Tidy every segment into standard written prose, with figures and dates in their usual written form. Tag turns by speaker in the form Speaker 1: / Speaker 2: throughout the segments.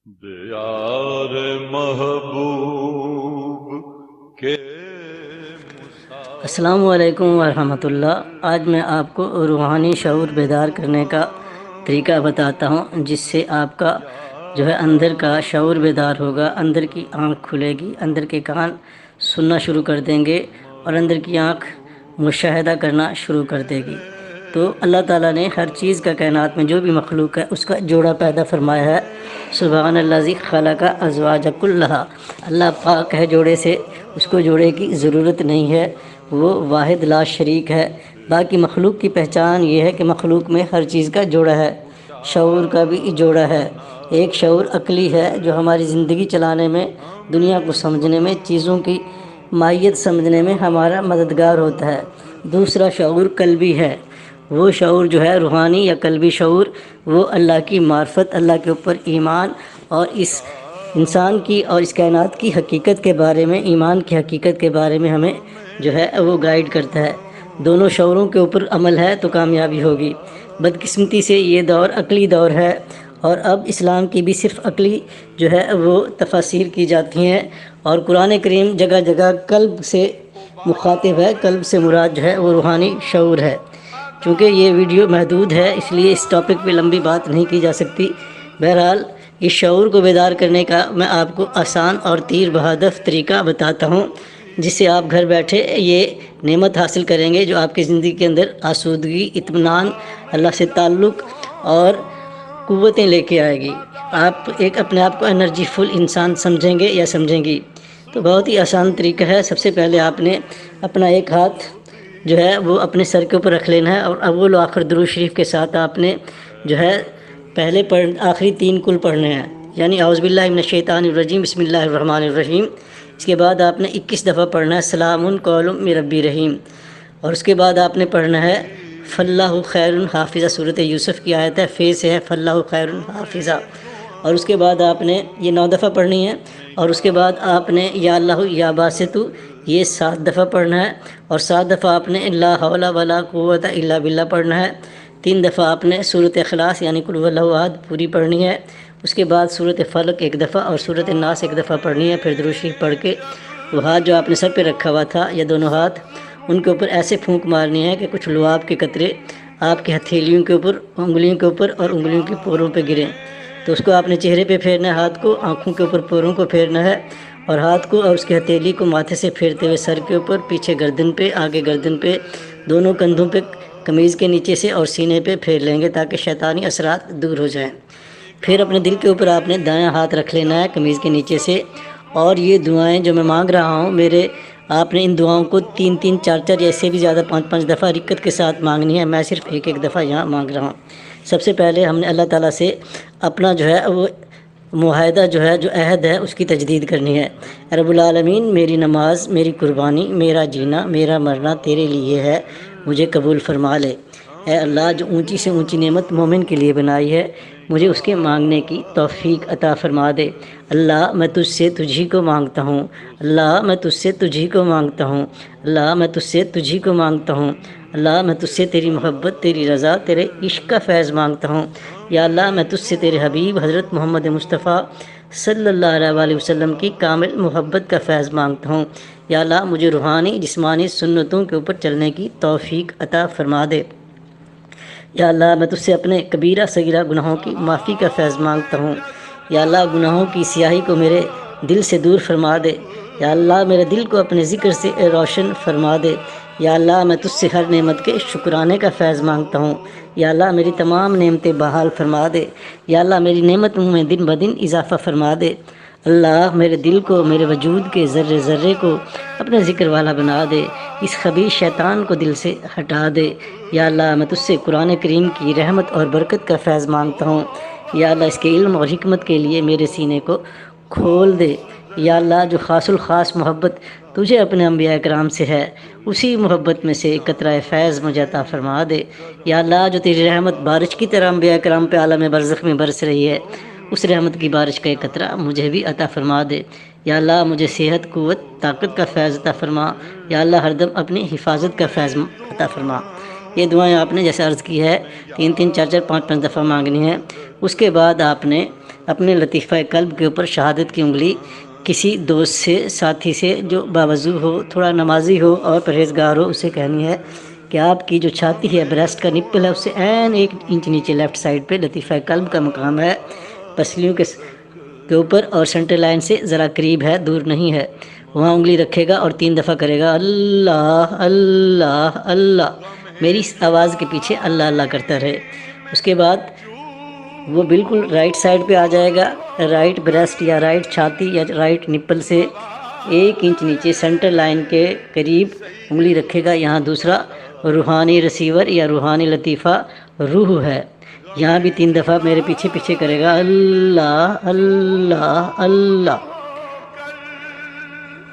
Speaker 1: دیار محبوب کے
Speaker 2: السلام علیکم ورحمۃ اللہ۔ آج میں آپ کو روحانی شعور بیدار کرنے کا طریقہ بتاتا ہوں، جس سے آپ کا اندر کا شعور بیدار ہوگا، اندر کی آنکھ کھلے گی، اندر کے کان سننا شروع کر دیں گے اور اندر کی آنکھ مشاہدہ کرنا شروع کر دے گی۔ تو اللہ تعالیٰ نے ہر چیز کا کائنات میں جو بھی مخلوق ہے اس کا جوڑا پیدا فرمایا ہے۔ سبحان الذی خلق ازواج کلھا، اللہ پاک ہے جوڑے سے، اس کو جوڑے کی ضرورت نہیں ہے، وہ واحد لا شریک ہے۔ باقی مخلوق کی پہچان یہ ہے کہ مخلوق میں ہر چیز کا جوڑا ہے، شعور کا بھی جوڑا ہے۔ ایک شعور عقلی ہے جو ہماری زندگی چلانے میں، دنیا کو سمجھنے میں، چیزوں کی ماہیت سمجھنے میں ہمارا مددگار ہوتا ہے۔ دوسرا شعور قلبی ہے، وہ شعور روحانی یا قلبی شعور، وہ اللہ کی معرفت، اللہ کے اوپر ایمان اور اس انسان کی اور اس کائنات کی حقیقت کے بارے میں، ایمان کی حقیقت کے بارے میں ہمیں وہ گائیڈ کرتا ہے۔ دونوں شعوروں کے اوپر عمل ہے تو کامیابی ہوگی۔ بدقسمتی سے یہ دور عقلی دور ہے، اور اب اسلام کی بھی صرف عقلی وہ تفاسیر کی جاتی ہیں، اور قرآن کریم جگہ جگہ قلب سے مخاطب ہے، قلب سے مراد وہ روحانی شعور ہے۔ چونکہ یہ ویڈیو محدود ہے اس لیے اس ٹاپک پہ لمبی بات نہیں کی جا سکتی۔ بہرحال اس شعور کو بیدار کرنے کا میں آپ کو آسان اور تیر بہادر طریقہ بتاتا ہوں، جس سے آپ گھر بیٹھے یہ نعمت حاصل کریں گے جو آپ کی زندگی کے اندر آسودگی، اطمینان، اللہ سے تعلق اور قوتیں لے کے آئے گی۔ آپ ایک اپنے آپ کو انرجی فل انسان سمجھیں گے یا سمجھیں گی۔ تو بہت ہی آسان طریقہ ہے۔ سب سے پہلے آپ نے اپنا ایک ہاتھ وہ اپنے سر کے اوپر رکھ لینا ہے، اور اول و آخر درود شریف کے ساتھ آپ نے پہلے آخری 3 کل پڑھنے ہیں، یعنی اعوذ باللہ من الشیطان الرجیم، بسم اللہ الرحمن الرحیم۔ اس کے بعد آپ نے 21 دفعہ پڑھنا ہے سلام قول من ربی رحیم، اور اس کے بعد آپ نے پڑھنا ہے فاللہ خیر حافظہ، سورۃ یوسف کی آیت ہے، فے سے ہے فاللہ خیر حافظہ، اور اس کے بعد آپ نے یہ 9 دفعہ پڑھنی ہے، اور اس کے بعد آپ نے یا اللہ یا باسطو یہ 7 دفعہ پڑھنا ہے، اور 7 دفعہ آپ نے لا حول ولا قوت الا باللہ پڑھنا ہے۔ 3 دفعہ آپ نے سورۃ اخلاص یعنی قل هو اللہ احد پوری پڑھنی ہے۔ اس کے بعد سورۃ فلق 1 دفعہ اور سورۃ الناس 1 دفعہ پڑھنی ہے۔ پھر درود شریف پڑھ کے وہ ہاتھ جو آپ نے سر پہ رکھا ہوا تھا یا دونوں ہاتھ، ان کے اوپر ایسے پھونک مارنی ہے کہ کچھ لعاب کے قطرے آپ کے ہتھیلیوں کے اوپر، انگلیوں کے اوپر اور انگلیوں کے پوروں پہ گریں۔ تو اس کو آپ نے چہرے پہ پھیرنا ہے، ہاتھ کو آنکھوں کے اوپر، پوروں کو پھیرنا ہے، اور ہاتھ کو اور اس کی ہتھیلی کو ماتھے سے پھیرتے ہوئے سر کے اوپر، پیچھے گردن پہ، آگے گردن پہ، دونوں کندھوں پہ، قمیض کے نیچے سے اور سینے پہ پھیر لیں گے تاکہ شیطانی اثرات دور ہو جائیں۔ پھر اپنے دل کے اوپر آپ نے دایاں ہاتھ رکھ لینا ہے قمیض کے نیچے سے، اور یہ دعائیں جو میں مانگ رہا ہوں آپ نے ان دعاؤں کو 3 4 یا اس سے بھی زیادہ 5 دفعہ رکت کے ساتھ مانگنی ہے۔ میں صرف ایک دفعہ یہاں مانگ رہا ہوں۔ سب سے پہلے ہم نے اللہ تعالیٰ سے اپنا وہ معاہدہ جو عہد ہے اس کی تجدید کرنی ہے۔ رب العالمین، میری نماز، میری قربانی، میرا جینا، میرا مرنا تیرے لیے ہے، مجھے قبول فرما لے۔ اے اللہ، جو اونچی سے اونچی نعمت مومن کے لیے بنائی ہے، مجھے اس کے مانگنے کی توفیق عطا فرما دے۔ اللہ، میں تجھ سے تجھی کو مانگتا ہوں، اللہ میں تجھ سے تجھی کو مانگتا ہوں، اللہ میں تجھ سے تجھی کو مانگتا ہوں، اللہ میں تجھ سے تیری محبت، تیری رضا، تیرے عشق کا فیض مانگتا ہوں۔ یا اللہ، میں تجھ سے تیرے حبیب حضرت محمد مصطفیٰ صلی اللہ علیہ وسلم کی کامل محبت کا فیض مانگتا ہوں۔ یا اللہ، مجھے روحانی جسمانی سنتوں کے اوپر چلنے کی توفیق عطا فرما دے۔ یا اللہ، میں تجھ سے اپنے کبیرہ صغیرہ گناہوں کی معافی کا فیض مانگتا ہوں۔ یا اللہ، گناہوں کی سیاہی کو میرے دل سے دور فرما دے۔ یا اللہ، میرے دل کو اپنے ذکر سے روشن فرما دے۔ یا اللہ، میں تجھ سے ہر نعمت کے شکرانے کا فیض مانگتا ہوں۔ یا اللہ، میری تمام نعمتیں بحال فرما دے۔ یا اللہ، میری نعمتوں میں دن بدن اضافہ فرما دے۔ اللہ، میرے دل کو، میرے وجود کے ذرے ذرے کو اپنے ذکر والا بنا دے، اس خبیث شیطان کو دل سے ہٹا دے۔ یا اللہ، میں تجھ سے قرآن کریم کی رحمت اور برکت کا فیض مانگتا ہوں۔ یا اللہ، اس کے علم اور حکمت کے لیے میرے سینے کو کھول دے۔ یا اللہ، جو خاص الخاص محبت تجھے اپنے انبیاء کرام سے ہے، اسی محبت میں سے ایک قطرہ فیض مجھے عطا فرما دے۔ یا اللہ، جو تیری رحمت بارش کی طرح انبیاء کرام پہ عالم برزخ میں برس رہی ہے، اس رحمت کی بارش کا ایک قطرہ مجھے بھی عطا فرما دے۔ یا اللہ، مجھے صحت، قوت، طاقت کا فیض عطا فرما۔ یا اللہ، ہر دم اپنی حفاظت کا فیض عطا فرما۔ یہ دعائیں آپ نے جیسے عرض کی ہے 3 4 5 دفعہ مانگنی ہے۔ اس کے بعد آپ نے اپنے لطیفہ قلب کے اوپر شہادت کی انگلی کسی دوست سے، ساتھی سے جو باوضو ہو، تھوڑا نمازی ہو اور پرہیزگار ہو، اسے کہنی ہے کہ آپ کی جو چھاتی ہے، بریسٹ کا نپل ہے، اس سے 1 انچ نیچے لیفٹ سائڈ پہ لطیفہ قلب کا مقام ہے، پسلیوں کے اوپر اور سینٹر لائن سے ذرا قریب ہے، دور نہیں ہے، وہاں انگلی رکھے گا اور 3 دفعہ کرے گا اللہ اللہ اللہ، میری اس آواز کے پیچھے اللہ اللہ کرتا رہے۔ اس کے بعد وہ بالکل رائٹ سائڈ پہ آ جائے گا، رائٹ بریسٹ یا رائٹ چھاتی یا رائٹ نپل سے 1 انچ نیچے سینٹر لائن کے قریب انگلی رکھے گا، یہاں دوسرا روحانی ریسیور یا روحانی لطیفہ روح ہے، یہاں بھی 3 دفعہ میرے پیچھے پیچھے کرے گا اللہ اللہ اللہ۔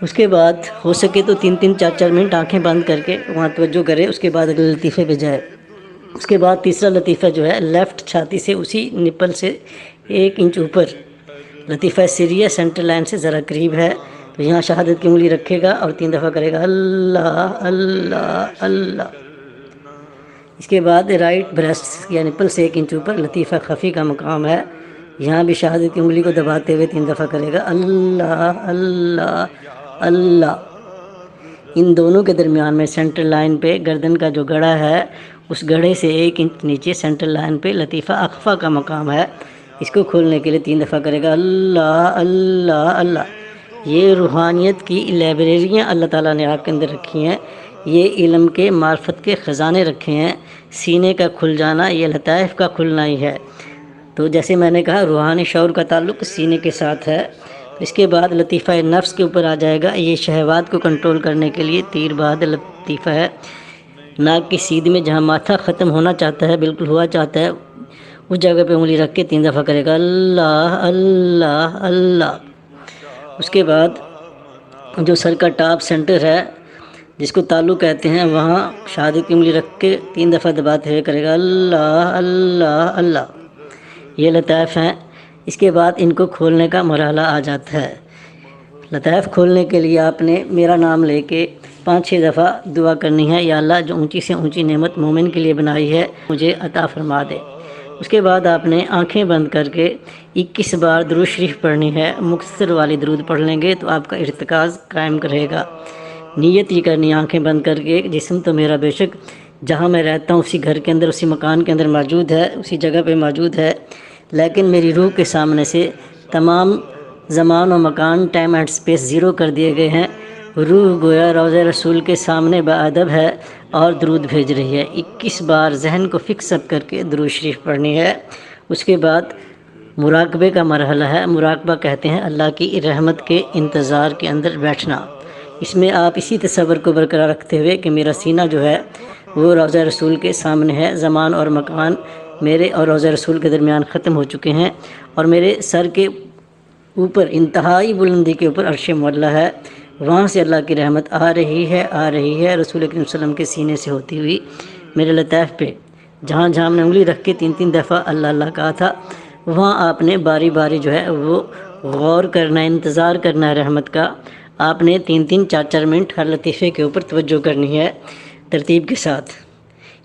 Speaker 2: اس کے بعد ہو سکے تو 3 4 منٹ آنکھیں بند کر کے وہاں توجہ کرے، اس کے بعد اگلے لطیفے پہ جائے۔ اس کے بعد تیسرا لطیفہ جو ہے لیفٹ چھاتی سے اسی نپل سے 1 انچ اوپر لطیفہ سریہ سینٹر لائن سے ذرا قریب ہے، تو یہاں شہادت کی انگلی رکھے گا اور 3 دفعہ کرے گا اللہ اللہ اللہ۔ اس کے بعد رائٹ بریسٹ یا نپل سے 1 انچ اوپر لطیفہ خفی کا مقام ہے، یہاں بھی شہادت کی انگلی کو دباتے ہوئے 3 دفعہ کرے گا اللہ اللہ اللہ۔ ان دونوں کے درمیان میں سینٹر لائن پہ گردن کا جو گڑھا ہے، اس گڑھے سے 1 انچ نیچے سینٹر لائن پہ لطیفہ اخفا کا مقام ہے، اس کو کھولنے کے لیے 3 دفعہ کرے گا اللہ اللہ اللہ۔ یہ روحانیت کی لائبریریاں اللہ تعالیٰ نے آپ کے اندر رکھی ہیں، یہ علم کے معرفت کے خزانے رکھے ہیں، سینے کا کھل جانا یہ لطائف کا کھلنا ہی ہے۔ تو جیسے میں نے کہا روحانی شعور کا تعلق سینے کے ساتھ ہے۔ اس کے بعد لطیفہ نفس کے اوپر آ جائے گا، یہ شہوات کو کنٹرول کرنے کے لیے تیر بعد لطیفہ ہے، ناک کی سیدھ میں جہاں ماتھا ختم ہونا چاہتا ہے، بالکل ہوا چاہتا ہے، اس جگہ پہ انگلی رکھ کے 3 دفعہ کرے گا اللہ اللہ اللہ۔ اس کے بعد جو سر کا ٹاپ سینٹر ہے جس کو تالو کہتے ہیں، وہاں شہادت کی انگلی رکھ کے 3 دفعہ دباتے ہوئے کرے گا اللہ اللہ اللہ۔ یہ لطائف ہیں۔ اس کے بعد ان کو کھولنے کا مرحلہ آ جاتا ہے۔ لطائف کھولنے کے لیے آپ نے میرا نام لے کے 5 6 دفعہ دعا کرنی ہے، یا اللہ جو اونچی سے اونچی نعمت مومن کے لیے بنائی ہے مجھے عطا فرما دے۔ اس کے بعد آپ نے آنکھیں بند کر کے 21 بار درود شریف پڑھنی ہے، مختصر والی درود پڑھ لیں گے تو آپ کا ارتکاز قائم رہے گا۔ نیت یہ کرنی آنکھیں بند کر کے، جسم تو میرا بے شک جہاں میں رہتا ہوں اسی گھر کے اندر، اسی مکان کے اندر موجود ہے، اسی جگہ پہ موجود ہے، لیکن میری روح کے سامنے سے تمام زمان و مکان، ٹائم اینڈ سپیس زیرو کر دیے گئے ہیں۔ روح گویا روضہ رسول کے سامنے باادب ہے اور درود بھیج رہی ہے۔ 21 بار ذہن کو فکس اپ کر کے درود شریف پڑھنی ہے۔ اس کے بعد مراقبے کا مرحلہ ہے۔ مراقبہ کہتے ہیں اللہ کی رحمت کے انتظار کے اندر بیٹھنا۔ اس میں آپ اسی تصور کو برقرار رکھتے ہوئے کہ میرا سینہ جو ہے وہ روضہ رسول کے سامنے ہے، زمان اور مکان میرے اور روضہ رسول کے درمیان ختم ہو چکے ہیں، اور میرے سر کے اوپر انتہائی بلندی کے اوپر عرش معلیٰ ہے، وہاں سے اللہ کی رحمت آ رہی ہے رسول اکرم صلی اللہ علیہ وسلم کے سینے سے ہوتی ہوئی میرے لطائف پہ۔ جہاں جہاں ہم نے انگلی رکھ کے 3 دفعہ اللہ اللہ کہا تھا، وہاں آپ نے باری باری جو ہے وہ غور کرنا ہے، انتظار کرنا ہے رحمت کا۔ آپ نے 3 4 4 منٹ ہر لطیفے کے اوپر توجہ کرنی ہے ترتیب کے ساتھ۔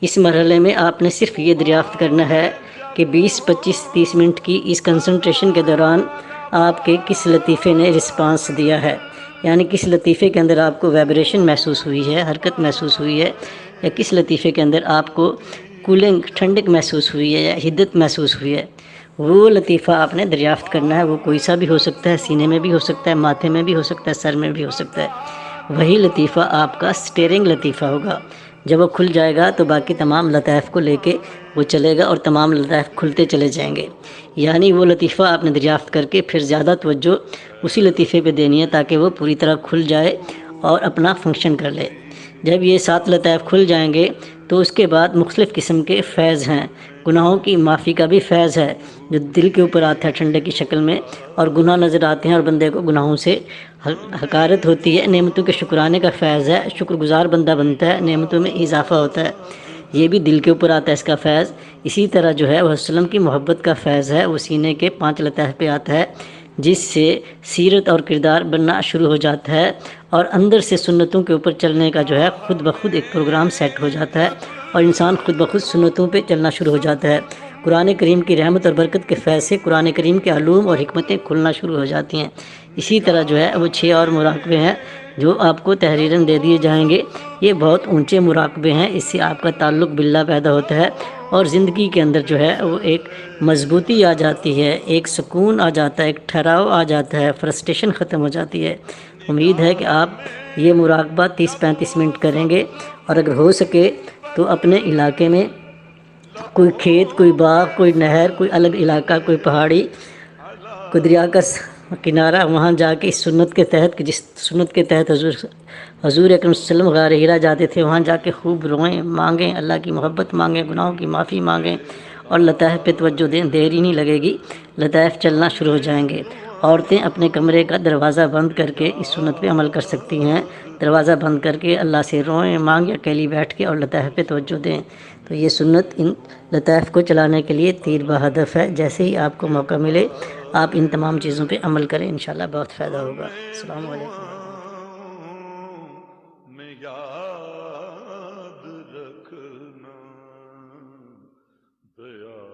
Speaker 2: اس مرحلے میں آپ نے صرف یہ دریافت کرنا ہے کہ 20 25 30 منٹ کی اس کنسنٹریشن کے دوران آپ کے کس لطیفے نے رسپانس دیا ہے، یعنی کس لطیفے کے اندر آپ کو ویبریشن محسوس ہوئی ہے، حرکت محسوس ہوئی ہے، یا کس لطیفے کے اندر آپ کو کولنگ ٹھنڈک محسوس ہوئی ہے یا حدت محسوس ہوئی ہے۔ وہ لطیفہ آپ نے دریافت کرنا ہے، وہ کوئی سا بھی ہو سکتا ہے، سینے میں بھی ہو سکتا ہے، ماتھے میں بھی ہو سکتا ہے، سر میں بھی ہو سکتا ہے۔ وہی لطیفہ آپ کا سٹیئرنگ لطیفہ ہوگا۔ جب وہ کھل جائے گا تو باقی تمام لطائف کو لے کے وہ چلے گا اور تمام لطائف کھلتے چلے جائیں گے، یعنی وہ لطیفہ آپ نے دریافت کر کے پھر زیادہ توجہ اسی لطیفے پہ دینی ہے تاکہ وہ پوری طرح کھل جائے اور اپنا فنکشن کر لے۔ جب یہ 7 لطائف کھل جائیں گے تو اس کے بعد مختلف قسم کے فیض ہیں۔ گناہوں کی معافی کا بھی فیض ہے جو دل کے اوپر آتا ہے ٹھنڈے کی شکل میں، اور گناہ نظر آتے ہیں اور بندے کو گناہوں سے حقارت ہوتی ہے۔ نعمتوں کے شکرانے کا فیض ہے، شکر گزار بندہ بنتا ہے، نعمتوں میں اضافہ ہوتا ہے، یہ بھی دل کے اوپر آتا ہے اس کا فیض۔ اسی طرح جو ہے وہ وسلم کی محبت کا فیض ہے، وہ سینے کے 5 لطائف پہ آتا ہے، جس سے سیرت اور کردار بننا شروع ہو جاتا ہے، اور اندر سے سنتوں کے اوپر چلنے کا جو ہے خود بخود ایک پروگرام سیٹ ہو جاتا ہے، اور انسان خود بخود سنتوں پہ چلنا شروع ہو جاتا ہے۔ قرآن کریم کی رحمت اور برکت کے فیض سے قرآن کریم کے علوم اور حکمتیں کھلنا شروع ہو جاتی ہیں۔ اسی طرح جو ہے وہ 6 اور مراقبے ہیں جو آپ کو تحریراً دے دیے جائیں گے۔ یہ بہت اونچے مراقبے ہیں، اس سے آپ کا تعلق باللہ پیدا ہوتا ہے اور زندگی کے اندر جو ہے وہ ایک مضبوطی آ جاتی ہے، ایک سکون آ جاتا ہے، ایک ٹھہراؤ آ جاتا ہے، فرسٹریشن ختم ہو جاتی ہے۔ امید ہے کہ آپ یہ مراقبہ 30-35 منٹ کریں گے، اور اگر ہو سکے تو اپنے علاقے میں کوئی کھیت، کوئی باغ، کوئی نہر، کوئی الگ علاقہ، کوئی پہاڑی، کوئی دریا کا کنارہ، وہاں جا کے اس سنت کے تحت، جس سنت کے تحت حضور اکرم صلی اللہ علیہ وسلم غار ہرا جاتے تھے، وہاں جا کے خوب روئیں، مانگیں، اللہ کی محبت مانگیں، گناہوں کی معافی مانگیں، اور لطائف پہ توجہ دیں۔ دیر ہی نہیں لگے گی، لطائف چلنا شروع ہو جائیں گے۔ عورتیں اپنے کمرے کا دروازہ بند کر کے اس سنت پہ عمل کر سکتی ہیں، دروازہ بند کر کے اللہ سے روئیں، مانگیں، اکیلی بیٹھ کے، اور لطائف پہ توجہ دیں۔ تو یہ سنت ان لطائف کو چلانے کے لیے تیر بہدف ہے۔ جیسے ہی آپ کو موقع ملے آپ ان تمام چیزوں پہ عمل کریں، انشاءاللہ بہت فائدہ ہوگا۔ السلام علیکم۔